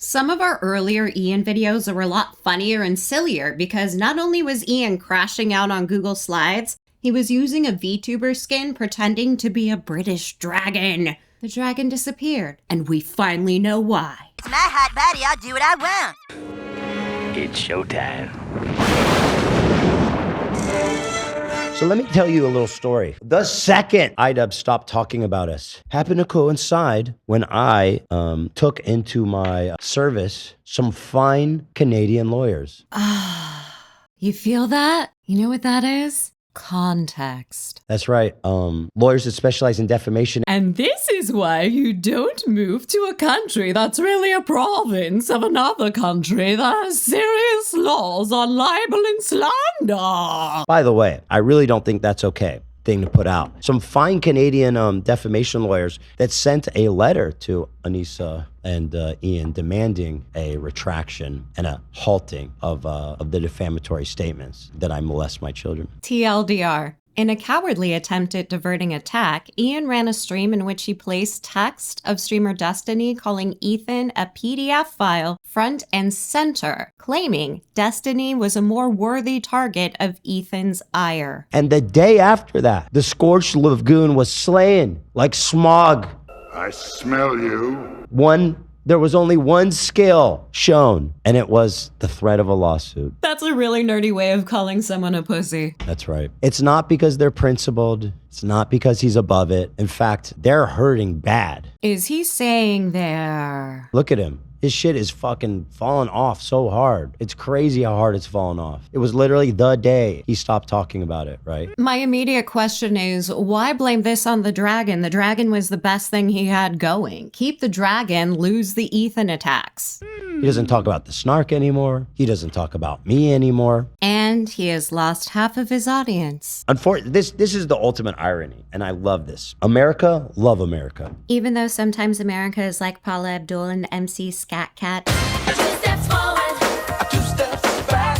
Some of our earlier Ian videos were a lot funnier and sillier because not only was Ian crashing out on Google Slides, he was using a VTuber skin pretending to be a British dragon. The dragon disappeared, and we finally know why. It's my hot body, I'll do what I want. It's showtime. So let me tell you a little story. The second IDub stopped talking about us happened to coincide when I took into my service some fine Canadian lawyers. You feel that? You know what that is? Context. That's right. Lawyers that specialize in defamation. And this is why you don't move to a country that's really a province of another country that has serious laws on libel and slander. By the way, I really don't think that's okay thing to put out. Some fine Canadian defamation lawyers that sent a letter to Anissa and Ian demanding a retraction and a halting of the defamatory statements that I molest my children. TLDR. In a cowardly attempt at diverting attack, Ian ran a stream in which he placed text of streamer Destiny calling Ethan a PDF file front and center, claiming Destiny was a more worthy target of Ethan's ire. And the day after that, the Scorched Legume was slain like smog. I smell you. There was only one skill shown, and it was the threat of a lawsuit. That's a really nerdy way of calling someone a pussy. That's right. It's not because they're principled. It's not because he's above it. In fact, they're hurting bad. Is he saying they're... Look at him. His shit is fucking falling off so hard. It's crazy how hard it's fallen off. It was literally the day he stopped talking about it, right? My immediate question is, why blame this on the dragon? The dragon was the best thing he had going. Keep the dragon, lose the Ethan attacks. He doesn't talk about the snark anymore. He doesn't talk about me anymore. And he has lost half of his audience. Unfortunately, this is the ultimate irony, and I love this. America, love America. Even though sometimes America is like Paula Abdul and MC Scat Cat. 2 steps forward, 2 steps back.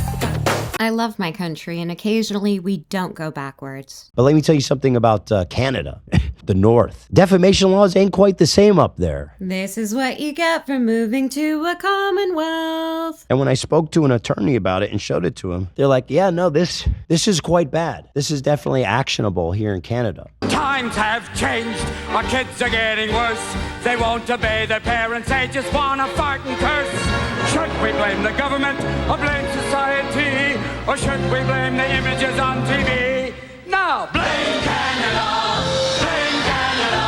I love my country, and occasionally we don't go backwards. But let me tell you something about Canada, the North. Defamation laws ain't quite the same up there. This is what you get for moving to a commonwealth. And when I spoke to an attorney about it and showed it to him, they're like, yeah, no, this is quite bad. This is definitely actionable here in Canada. Times have changed. Our kids are getting worse. They won't obey their parents. They just want to fart and curse. Should we blame the government or blame society? Or should we blame the images on TV? No, blame Canada. Blame Canada.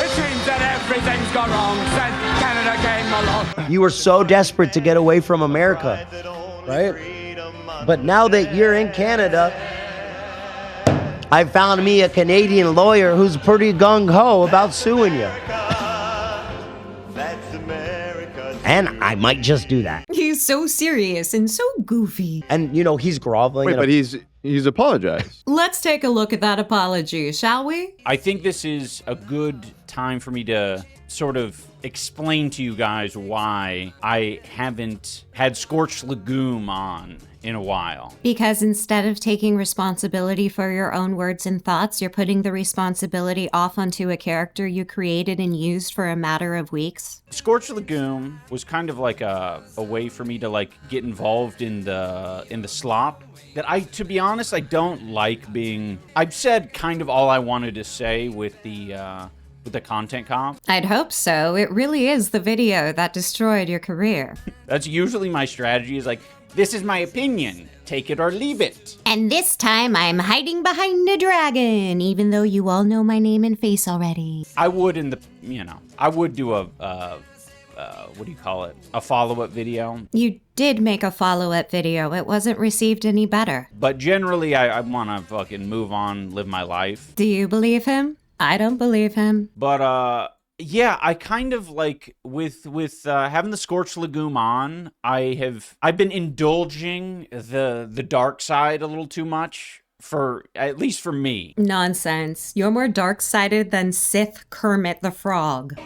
It seems that everything's gone wrong since Canada came along. You were so desperate to get away from America, right? But now that you're in Canada, I found me a Canadian lawyer who's pretty gung-ho about suing you. And I might just do that. He's so serious and so goofy. And, you know, he's groveling. Wait, but he's apologized. Let's take a look at that apology, shall we? I think this is a good time for me to sort of explain to you guys why I haven't had Scorched Legume on in a while. Because instead of taking responsibility for your own words and thoughts, you're putting the responsibility off onto a character you created and used for a matter of weeks. Scorched Legume was kind of like a way for me to like get involved in the slop. That to be honest, I don't like being. I've said kind of all I wanted to say with the content comp. I'd hope so. It really is the video that destroyed your career. That's usually my strategy is like, this is my opinion. Take it or leave it. And this time I'm hiding behind a dragon, even though you all know my name and face already. I would I would do a what do you call it? A follow-up video. You did make a follow-up video. It wasn't received any better. But generally, I want to fucking move on, live my life. Do you believe him? I don't believe him. But, yeah, I kind of like with having the Scorched Legume on, I've been indulging the dark side a little too much at least for me. Nonsense. You're more dark-sided than Sith Kermit the Frog.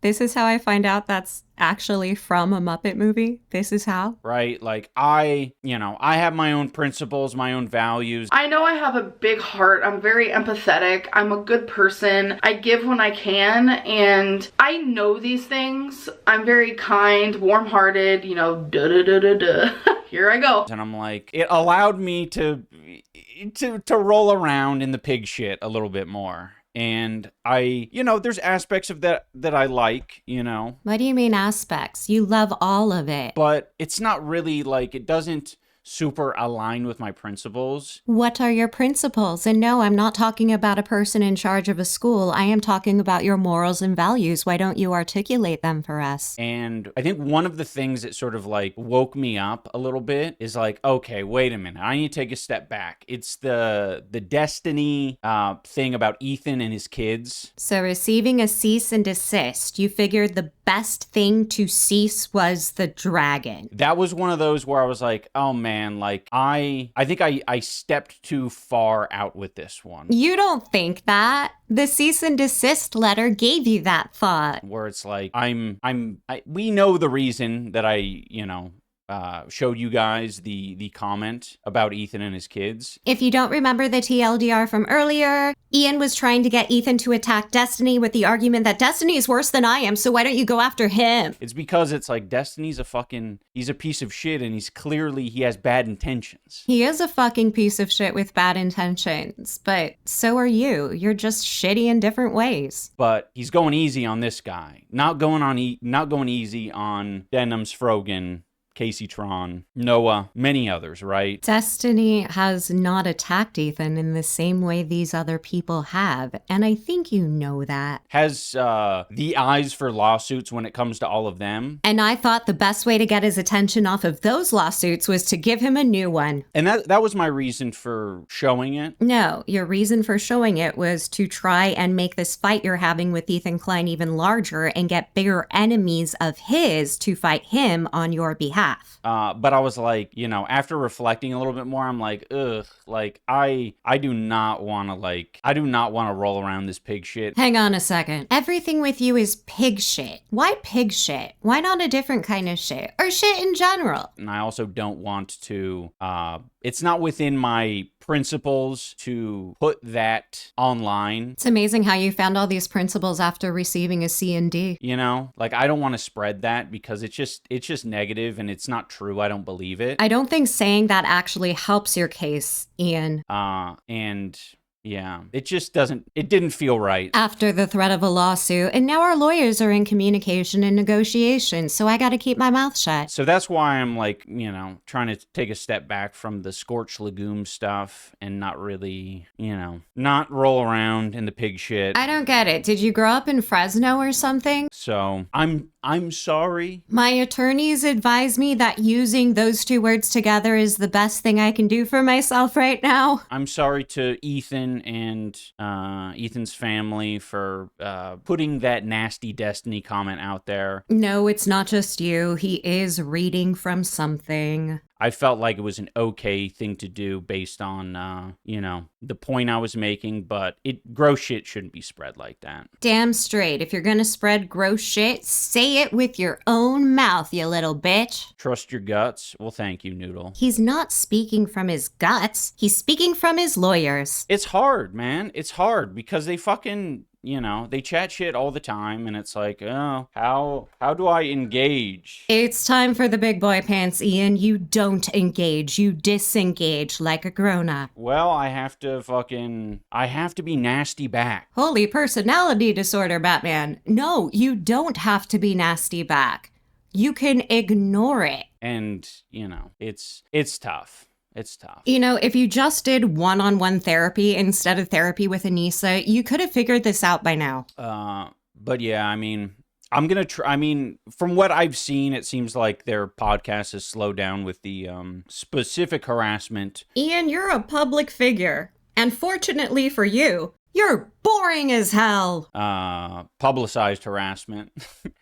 This is how I find out that's actually from a Muppet movie. This is how. Right? Like, I have my own principles, my own values. I know I have a big heart. I'm very empathetic. I'm a good person. I give when I can, and I know these things. I'm very kind, warm-hearted, da-da-da-da-da. Here I go. And I'm like, it allowed me to roll around in the pig shit a little bit more. And there's aspects of that I like, What do you mean aspects? You love all of it. But it's not really like, it doesn't super align with my principles. What are your principles? And no, I'm not talking about a person in charge of a school. I am talking about your morals and values. Why don't you articulate them for us? And I think one of the things that sort of like woke me up a little bit is like, okay, wait a minute. I need to take a step back. It's the destiny thing about Ethan and his kids. So receiving a cease and desist, you figured the best thing to cease was the dragon. That was one of those where I was like, oh man, like I think I stepped too far out with this one. You don't think that. The cease and desist letter gave you that thought. Where it's like, we know the reason that I showed you guys the comment about Ethan and his kids. If you don't remember the TLDR from earlier, Ian was trying to get Ethan to attack Destiny with the argument that Destiny is worse than I am, so why don't you go after him? It's because it's like Destiny's he's a piece of shit, and he has bad intentions. He is a fucking piece of shit with bad intentions, but so are you. You're just shitty in different ways. But he's going easy on this guy. Not going easy on Denham's Frogan, Casey Tron, Noah, many others, right? Destiny has not attacked Ethan in the same way these other people have, and I think you know that. Has the eyes for lawsuits when it comes to all of them. And I thought the best way to get his attention off of those lawsuits was to give him a new one. And that was my reason for showing it. No, your reason for showing it was to try and make this fight you're having with Ethan Klein even larger and get bigger enemies of his to fight him on your behalf. But I was like, after reflecting a little bit more, I'm like, ugh, like I do not want to roll around this pig shit. Hang on a second. Everything with you is pig shit. Why pig shit? Why not a different kind of shit? Or shit in general? And I also don't want to, it's not within my principles to put that online. It's amazing how you found all these principles after receiving a C and D. Like I don't want to spread that because it's just negative and it's not true. I don't believe it. I don't think saying that actually helps your case, Ian. And yeah, it didn't feel right. After the threat of a lawsuit, and now our lawyers are in communication and negotiation, so I gotta keep my mouth shut. So that's why I'm like, trying to take a step back from the Scorched Legume stuff and not really, not roll around in the pig shit. I don't get it. Did you grow up in Fresno or something? So I'm sorry. My attorneys advise me that using those two words together is the best thing I can do for myself right now. I'm sorry to Ethan and Ethan's family for putting that nasty Destiny comment out there. No, it's not just you. He is reading from something. I felt like it was an okay thing to do based on, the point I was making, but gross shit shouldn't be spread like that. Damn straight. If you're gonna spread gross shit, say it with your own mouth, you little bitch. Trust your guts? Well, thank you, Noodle. He's not speaking from his guts. He's speaking from his lawyers. It's hard, man. It's hard because they fucking... they chat shit all the time, and it's like, oh, how do I engage? It's time for the big boy pants, Ian. You don't engage. You disengage like a grown-up. Well, I have to be nasty back. Holy personality disorder, Batman. No, you don't have to be nasty back. You can ignore it. And, it's tough. It's tough. If you just did one-on-one therapy instead of therapy with Anissa, you could have figured this out by now. But yeah, I'm going to try. From what I've seen, it seems like their podcast has slowed down with the specific harassment. Ian, you're a public figure. And fortunately for you, You're boring as hell. Publicized harassment,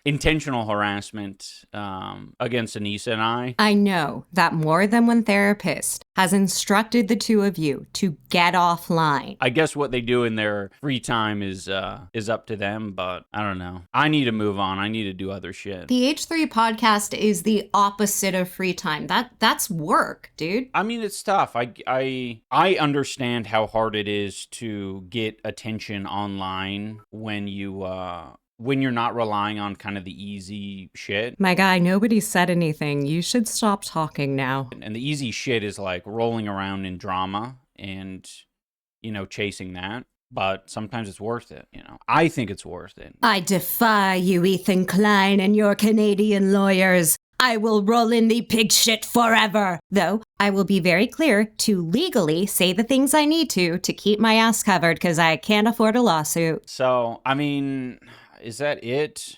intentional harassment against Anissa and I. I know that more than one therapist has instructed the two of you to get offline. I guess what they do in their free time is up to them, but I don't know. I need to move on. I need to do other shit. The H3 podcast is the opposite of free time. That's work, dude. I mean, it's tough. I understand how hard it is to get attention online when you're not relying on kind of the easy shit. My guy, nobody said anything. You should stop talking now. And the easy shit is like rolling around in drama and, chasing that. But sometimes it's worth it, I think it's worth it. I defy you, Ethan Klein, and your Canadian lawyers. I will roll in the pig shit forever. Though, I will be very clear to legally say the things I need to keep my ass covered because I can't afford a lawsuit. So, I mean, is that it?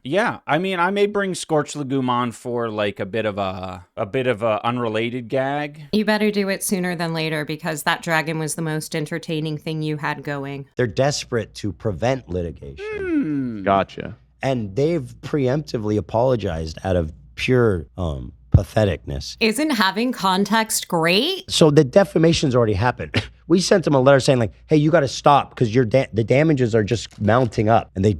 Yeah, I mean, I may bring Scorched Legume on for like a bit of a unrelated gag. You better do it sooner than later because that dragon was the most entertaining thing you had going. They're desperate to prevent litigation. Gotcha. And they've preemptively apologized out of pure patheticness. Isn't having context great? So the defamation's already happened. We sent them a letter saying like, hey, you got to stop because the damages are just mounting up. And they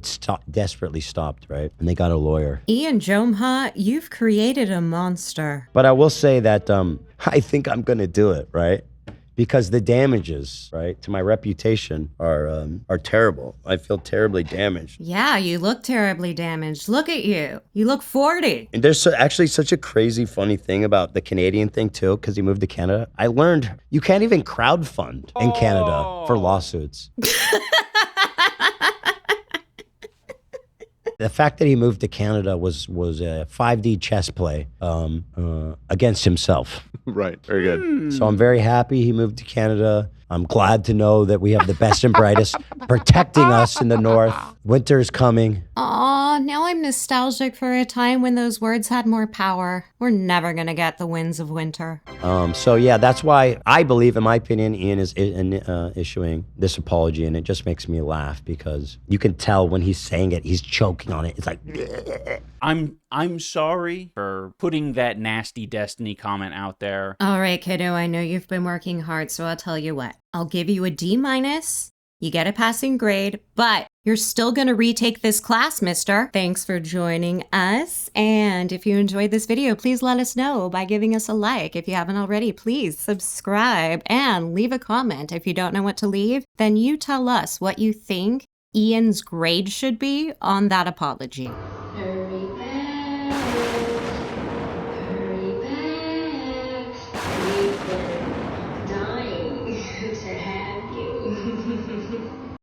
desperately stopped, right? And they got a lawyer. Ian Jomha, you've created a monster. But I will say that I think I'm going to do it, right? Because the damages, right, to my reputation are terrible. I feel terribly damaged. Yeah, you look terribly damaged. Look at you. You look 40. And there's actually such a crazy, funny thing about the Canadian thing, too, because he moved to Canada. I learned you can't even crowdfund in Canada for lawsuits. The fact that he moved to Canada was a 5D chess play against himself. Right. Very good. So I'm very happy he moved to Canada. I'm glad to know that we have the best and brightest protecting us in the north. Winter is coming. Aw, now I'm nostalgic for a time when those words had more power. We're never gonna get the winds of winter. So yeah, that's why I believe, in my opinion, Ian is issuing this apology, and it just makes me laugh because you can tell when he's saying it, he's choking on it. It's like, I'm sorry for putting that nasty Destiny comment out there. All right, kiddo, I know you've been working hard, so I'll tell you what. I'll give you a D-. You get a passing grade, but you're still going to retake this class, mister. Thanks for joining us. And if you enjoyed this video, please let us know by giving us a like. If you haven't already, please subscribe and leave a comment. If you don't know what to leave, then you tell us what you think Ian's grade should be on that apology. Hurry,